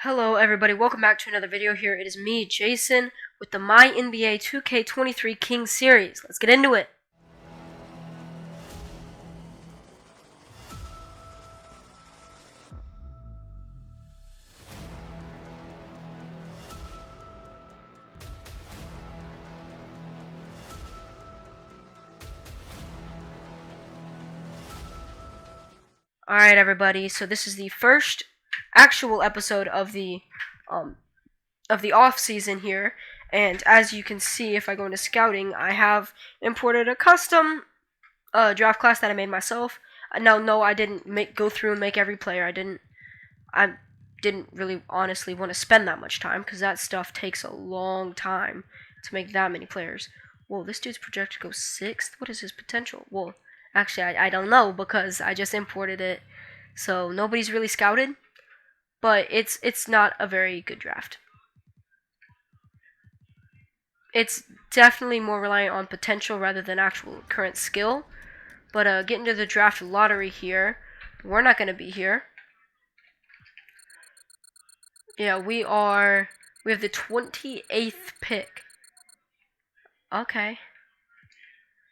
Hello everybody, welcome back to another video here. It is me, Jason, with the My NBA 2K23 Kings series. Let's get into it. Alright everybody, so this is the first actual episode of the off-season here, and as you can see, if I go into scouting, I have imported a custom draft class that I made myself. Now, no, I didn't go through and make every player. I didn't really honestly want to spend that much time because that stuff takes a long time to make that many players. Whoa, this dude's projected to go 6th? What is his potential? Well, actually, I don't know because I just imported it, so nobody's really scouted, but it's not a very good draft. It's definitely more reliant on potential rather than actual current skill. But getting to the draft lottery here, we're not going to be here. Yeah, we have the 28th pick. Okay.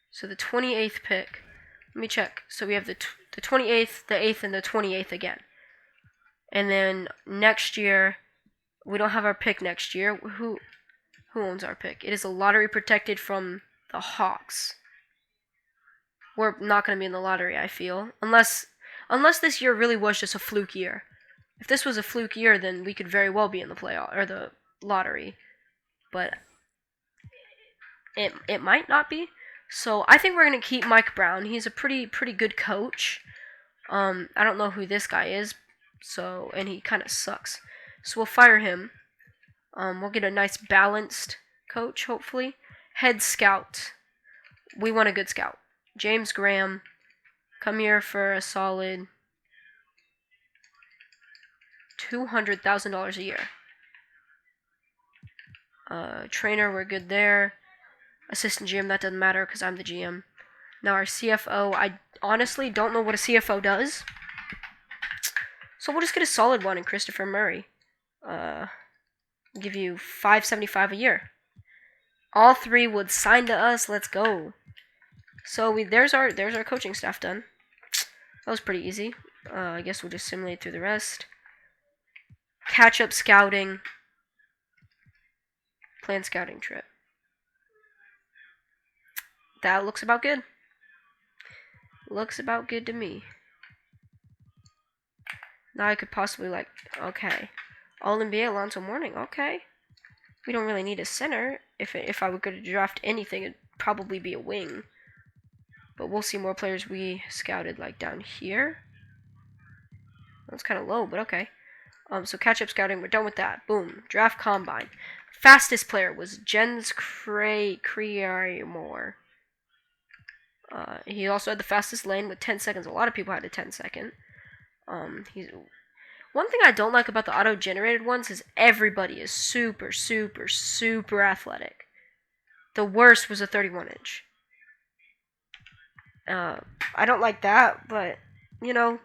So the 28th pick. Let me check. So we have the 28th, the 8th, and the 28th again. And then next year, we don't have our pick next year. Who owns our pick? It is a lottery protected from the Hawks. We're not going to be in the lottery, I feel. Unless this year really was just a fluke year. If this was a fluke year, then we could very well be in the playoff or the lottery. But it might not be. So I think we're going to keep Mike Brown. He's a pretty good coach. I don't know who this guy is. So, and he kind of sucks. So we'll fire him. We'll get a nice balanced coach, hopefully. Head scout. We want a good scout. James Graham. Come here for a solid $200,000 a year. Trainer, we're good there. Assistant GM, that doesn't matter because I'm the GM. Now our CFO, I honestly don't know what a CFO does. So we'll just get a solid one in Christopher Murray. Give you $575 a year. All three would sign to us. Let's go. So there's our coaching staff done. That was pretty easy. I guess we'll just simulate through the rest. Catch up scouting. Plan scouting trip. That looks about good. Looks about good to me. Now I could possibly okay. All NBA Alonzo Mourning, okay. We don't really need a center. If I were going to draft anything, it'd probably be a wing. But we'll see more players we scouted down here. That's kind of low, but okay. So catch-up scouting, we're done with that. Boom. Draft combine. Fastest player was Jens Crearmore. He also had the fastest lane with 10 seconds. A lot of people had a 10-second. One thing I don't like about the auto-generated ones is everybody is super athletic. The worst was a 31-inch. I don't like that, but you know,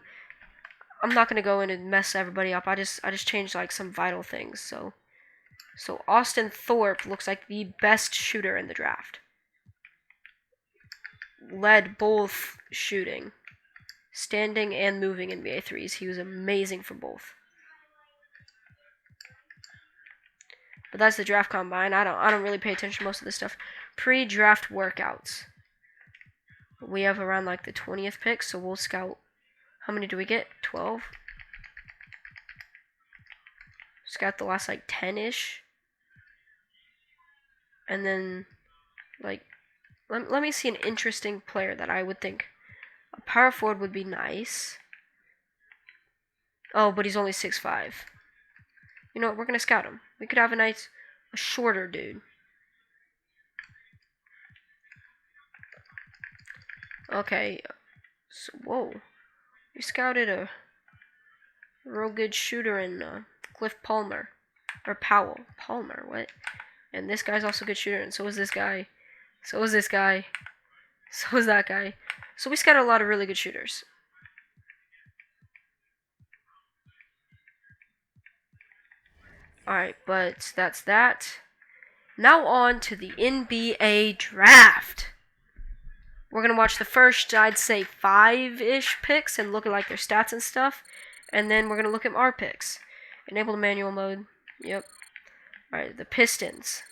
I'm not gonna go in and mess everybody up. I just changed some vital things. So Austin Thorpe looks like the best shooter in the draft. Led both shooting, standing and moving NBA threes. He was amazing for both. But that's the draft combine. I don't really pay attention to most of this stuff. Pre-draft workouts. We have around the 20th pick, so we'll scout. How many do we get? 12. Scout the last 10-ish. And then let me see an interesting player that I would think a power forward would be nice. Oh, but he's only 6'5". You know what? We're gonna scout him. We could have a shorter dude. Okay. So, whoa. We scouted a real good shooter in Cliff Palmer. Or Powell. Palmer, what? And this guy's also a good shooter, and so is this guy. So is this guy. So is that guy. So we scouted a lot of really good shooters. Alright, but that's that. Now on to the NBA draft. We're going to watch the first, I'd say, 5-ish picks and look at like their stats and stuff. And then we're going to look at our picks. Enable the manual mode. Yep. Alright, the Pistons.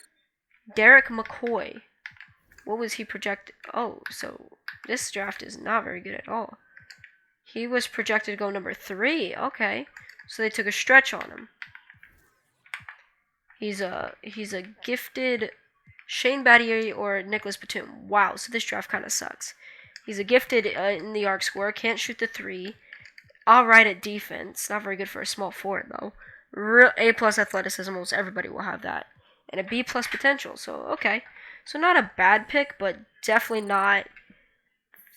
Derek McCoy. What was he projected? Oh, so this draft is not very good at all. He was projected to go number 3. Okay. So they took a stretch on him. He's a gifted Shane Battier or Nicholas Batum. Wow, so this draft kind of sucks. He's a gifted in the arc score, can't shoot the 3. Alright at defense. Not very good for a small forward, though. Real A+ athleticism, almost everybody will have that. And a B+ potential, so okay. So not a bad pick, but definitely not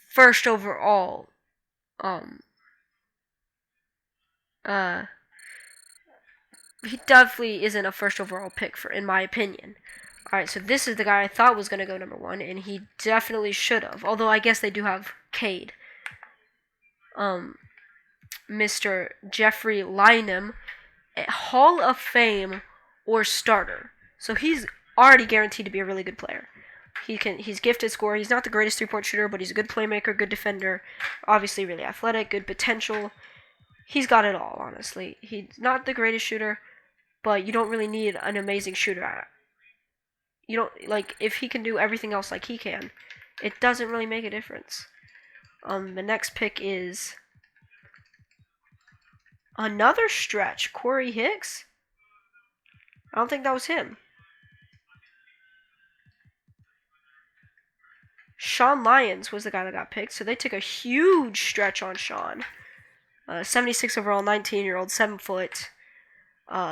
first overall. He definitely isn't a first overall pick, in my opinion. Alright, so this is the guy I thought was going to go number 1, and he definitely should have. Although I guess they do have Cade. Mr. Jeffrey Lynam, Hall of Fame or starter. So he's already guaranteed to be a really good player. He's gifted scorer. He's not the greatest three-point shooter, but he's a good playmaker, good defender, obviously really athletic, good potential. He's got it all, honestly. He's not the greatest shooter, but you don't really need an amazing shooter. You don't, like, if he can do everything else like he can, it doesn't really make a difference. The next pick is another stretch. Corey Hicks? I don't think that was him. Sean Lyons was the guy that got picked, so they took a huge stretch on Sean. 76 overall, 19-year-old, 7 foot.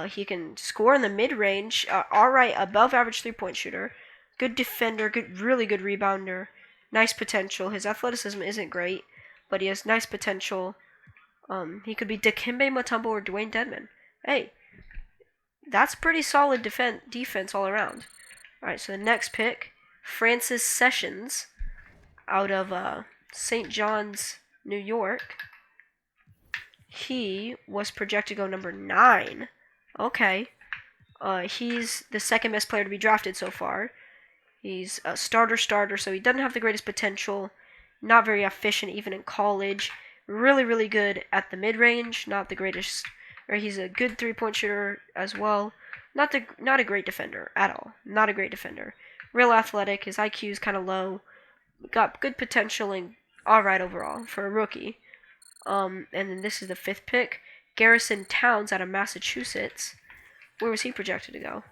He can score in the mid-range. Alright, above average three-point shooter. Good defender, really good rebounder. Nice potential. His athleticism isn't great, but he has nice potential. He could be Dikembe Mutombo or Dwayne Dedmon. Hey, that's pretty solid defense all around. Alright, so the next pick, Francis Sessions, out of St. John's, New York. He was projected to go number 9. Okay. He's the second best player to be drafted so far. He's a starter, so he doesn't have the greatest potential. Not very efficient even in college. Really good at the mid-range. Not the greatest. Or he's a good three-point shooter as well. Not a great defender at all. Not a great defender. Real athletic. His IQ is kind of low. Got good potential and alright overall for a rookie. And then this is the 5th pick. Garrison Towns out of Massachusetts. Where was he projected to go?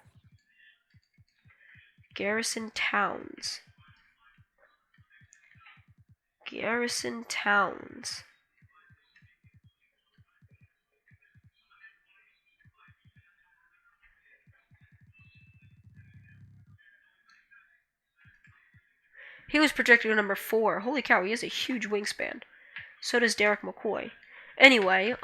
Garrison Towns. Garrison Towns. He was projected to number 4. Holy cow, he has a huge wingspan. So does Derek McCoy. Anyway,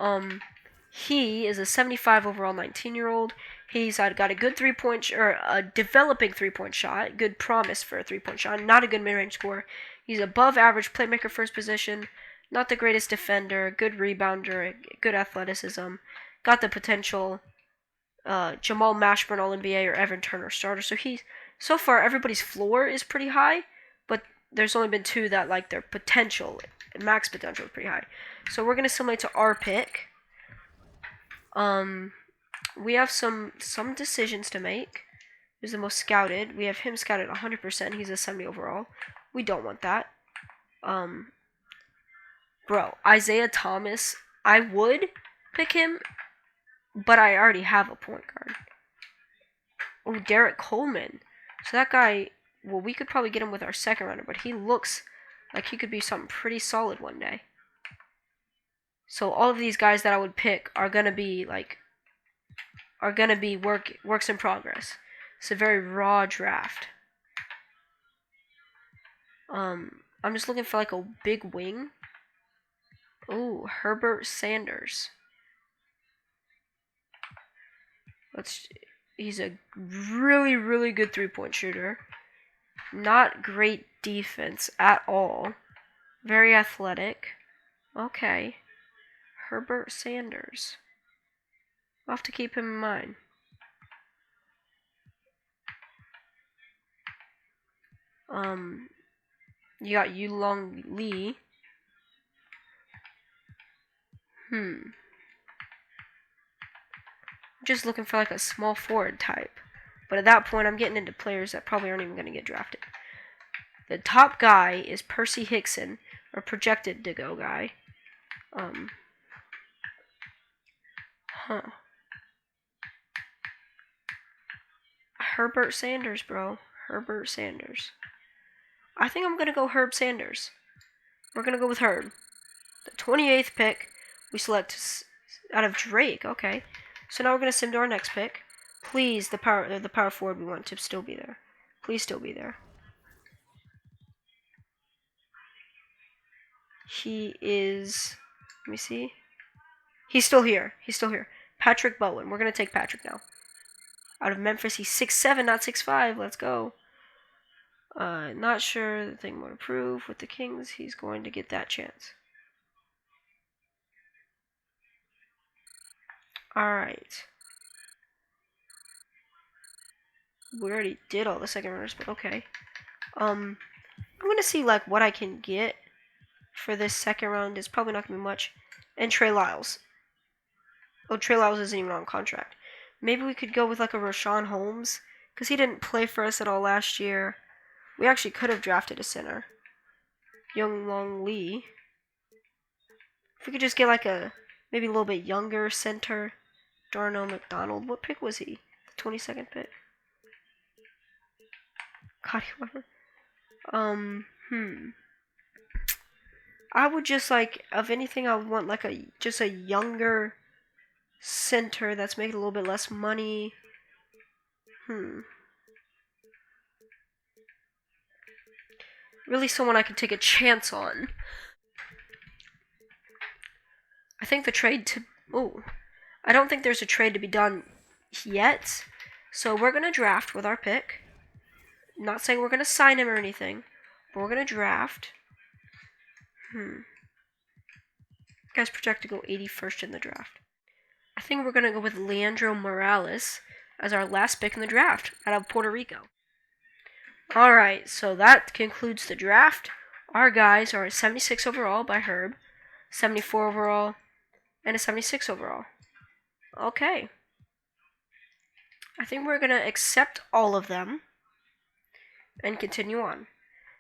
he is a 75 overall 19-year-old. He's got a good a developing three-point shot. Good promise for a three-point shot. Not a good mid-range scorer. He's above average playmaker first position. Not the greatest defender. Good rebounder. Good athleticism. Got the potential. Jamal Mashburn All-NBA or Evan Turner starter. So far everybody's floor is pretty high, but there's only been 2 that like their potential, max potential is pretty high. So we're gonna simulate to our pick. We have some decisions to make. Who's the most scouted? We have him scouted 100%. He's a 70 overall. We don't want that. Bro, Isaiah Thomas. I would pick him, but I already have a point guard. Oh, Derek Coleman. So that guy, well, we could probably get him with our second rounder, but he looks like he could be something pretty solid one day. So all of these guys that I would pick are gonna be works in progress. It's a very raw draft. I'm just looking for like a big wing. Oh, Herbert Sanders. He's a really good three-point shooter. Not great defense at all. Very athletic. Okay. Herbert Sanders. I'll have to keep him in mind. You got Yulong Lee. Just looking for like a small forward type. But at that point, I'm getting into players that probably aren't even going to get drafted. The top guy is Percy Hickson, or projected to go guy. Herbert Sanders, bro. Herbert Sanders. I think I'm going to go Herb Sanders. We're going to go with Herb. The 28th pick, we select out of Drake. Okay. So now we're going to sim to our next pick. Please, the power forward we want to still be there. Please still be there. He is... Let me see. He's still here. He's still here. Patrick Bowen. We're going to take Patrick now. Out of Memphis, he's 6'7", not 6'5". Let's go. Not sure the thing would improve with the Kings. He's going to get that chance. Alright. We already did all the second runners, but okay. I'm going to see like what I can get for this second round. It's probably not going to be much. And Trey Lyles. Oh, Trey Lyles isn't even on contract. Maybe we could go with like a Rashawn Holmes, because he didn't play for us at all last year. We actually could have drafted a center. Young Long Lee. If we could just get like a maybe a little bit younger center. Darnell McDonald. What pick was he? The 22nd pick. God, whoever. I would just like, of anything, I would want like just a younger center that's making a little bit less money. Really someone I could take a chance on. I think the trade to... I don't think there's a trade to be done yet. So we're going to draft with our pick. Not saying we're going to sign him or anything. But we're going to draft. Guys project to go 81st in the draft. I think we're going to go with Leandro Morales as our last pick in the draft out of Puerto Rico. Alright, so that concludes the draft. Our guys are a 76 overall by Herb, 74 overall, and a 76 overall. Okay. I think we're going to accept all of them and continue on.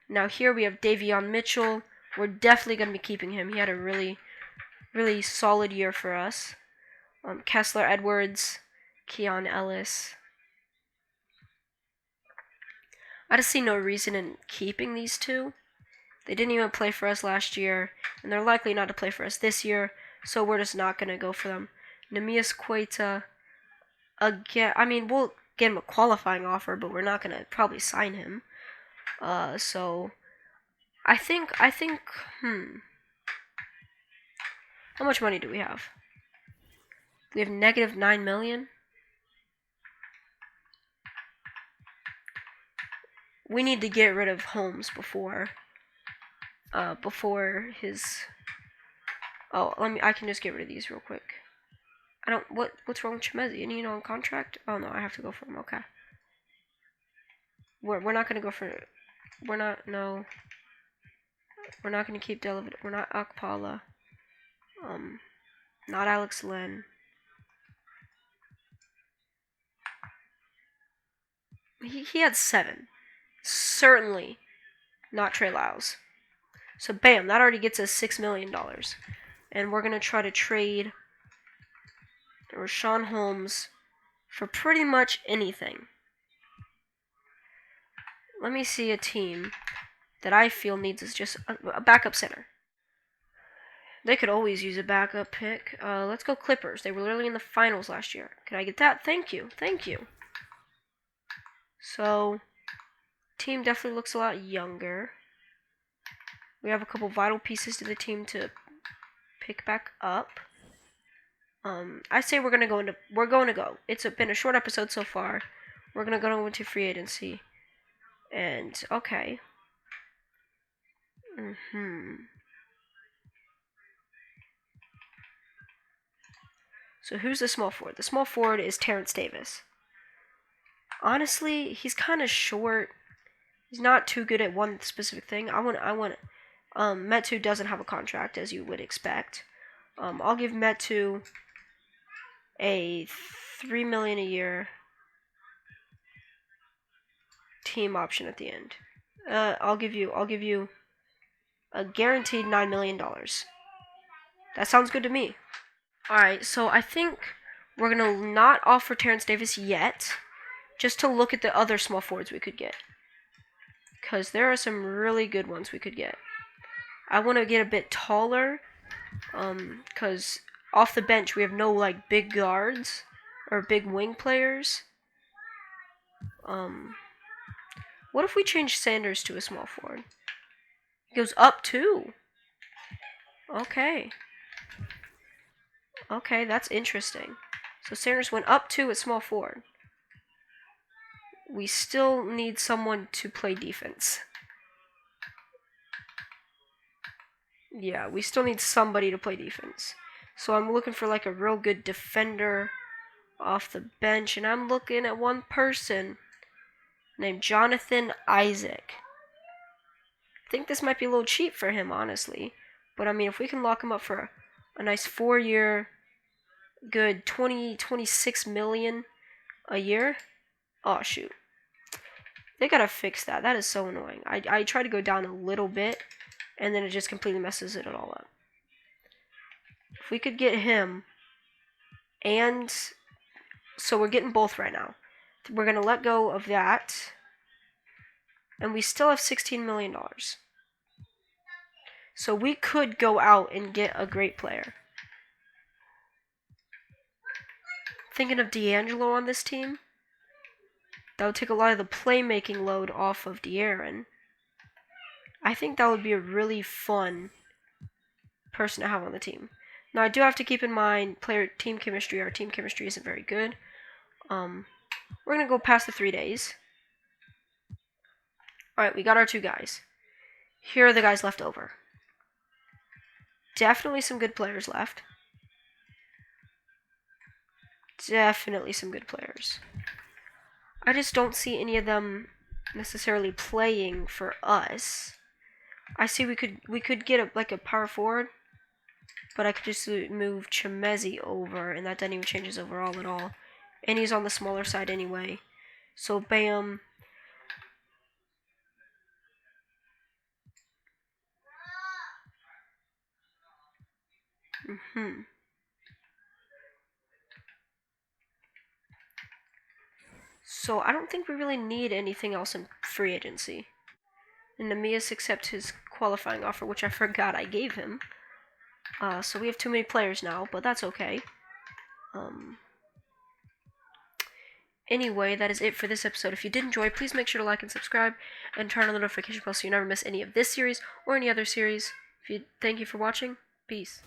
Now here we have Davion Mitchell. We're definitely going to be keeping him. He had a really, really solid year for us. Kessler Edwards, Keon Ellis. I just see no reason in keeping these two. They didn't even play for us last year, and they're likely not to play for us this year, so we're just not going to go for them. Nemias Queta, again, I mean, we'll get him a qualifying offer, but we're not going to probably sign him. So, I think, how much money do we have? We have negative $9 million. We need to get rid of Holmes before his... I can just get rid of these real quick. What's wrong with Chemezi? Any on contract? Oh no, I have to go for him, okay. We're not gonna go for... We're not gonna keep Delavid. We're not Akpala. Not Alex Len. He had 7. Certainly not Trey Lyles. So bam, that already gets us $6 million. And we're gonna try to trade Rashawn Holmes for pretty much anything. Let me see a team that I feel needs is just a backup center. They could always use a backup pick. Let's go Clippers. They were literally in the finals last year. Can I get that? Thank you. Thank you. So, team definitely looks a lot younger. We have a couple vital pieces to the team to pick back up. I say we're going to go. It's been a short episode so far. We're going to go into free agency. And, okay. So who's the small forward? The small forward is Terrence Davis. Honestly, he's kind of short. He's not too good at one specific thing. Metu doesn't have a contract, as you would expect. I'll give Metu a $3 million a year team option at the end. I'll give you a guaranteed $9 million. That sounds good to me. Alright, so I think we're gonna not offer Terrence Davis yet, just to look at the other small forwards we could get. Because there are some really good ones we could get. I want to get a bit taller, because off the bench we have no like big guards or big wing players. What if we change Sanders to a small forward? He goes up too. Okay. Okay, that's interesting. So Sanders went up 2 at small forward. We still need someone to play defense. Yeah, we still need somebody to play defense. So I'm looking for like a real good defender off the bench, and I'm looking at one person named Jonathan Isaac. I think this might be a little cheap for him, honestly. But I mean, if we can lock him up for a nice 4-year, good 26 million a year. Oh shoot. They gotta fix that. That is so annoying. I try to go down a little bit, and then it just completely messes it all up. If we could get him, and so we're getting both right now. We're gonna let go of that, and we still have $16 million. So we could go out and get a great player. Thinking of D'Angelo on this team. That would take a lot of the playmaking load off of De'Aaron. I think that would be a really fun person to have on the team. Now I do have to keep in mind team chemistry. Our team chemistry isn't very good. We're gonna go past the 3 days. Alright, we got our 2 guys. Here are the guys left over. Definitely some good players left. Definitely some good players. I just don't see any of them necessarily playing for us. I see we could get a power forward, but I could just move Chemezi over, and that doesn't even change his overall at all. And he's on the smaller side anyway. So bam. So I don't think we really need anything else in free agency. And Namias accepts his qualifying offer, which I forgot I gave him. So we have too many players now, but that's okay. Anyway, that is it for this episode. If you did enjoy, please make sure to like and subscribe, and turn on the notification bell so you never miss any of this series or any other series. Thank you for watching. Peace.